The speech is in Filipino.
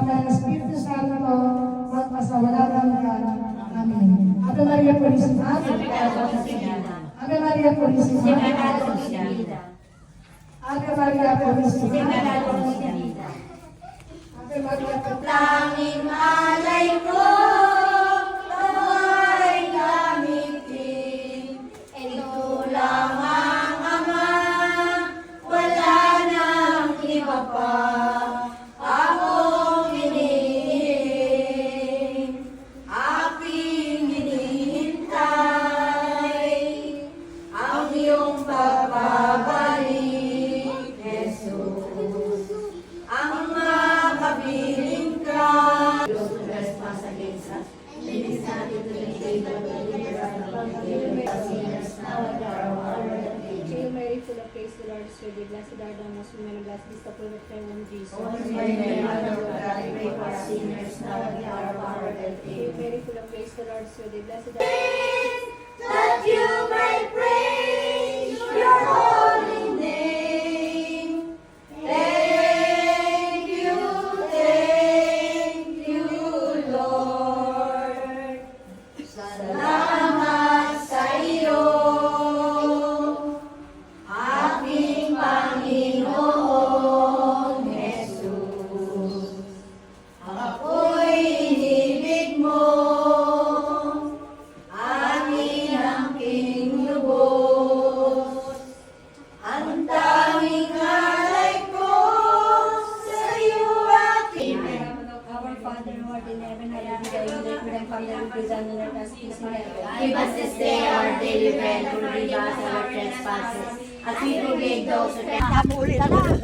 ng Espiritu Santo, magpasawalan hanggan. Amen. Ave Maria Purísima, Ave Maria Purísima, Ave Maria Purísima, Ave Maria Purísima. Langit alay ko, nawa'y gamitin. Ito lang ang Ama, wala nang iba pa. Akong hinihiling, aking hinihintay, ang iyong pagbabalik, Jesus. Ang makapiling ka. Those who trespass against us, lead us not into temptation, but deliver us from evil. Sinners now and at the hour of our death. Hail Mary, full of grace, the Lord is with thee. Blessed art thou amongst women, and blessed is the fruit of thy womb, Jesus. Holy Mary, Mother of God, pray for us sinners now and at the hour of our death. Hail Mary, full of grace, the Lord is with thee. Blessed art That you may praise your holy name. Thank you, Lord. Salamat sa iyo, aking Panginoong Jesus. Ako'y inibig mo, aking angking lubos. Ang daming alay ko sa iyo aking. Our Father who art in heaven, hallowed be thy name. Thy kingdom come, thy will be done on earth as it is in heaven. Give us this day our daily bread, forgive us our trespasses, as we forgive those who trespass.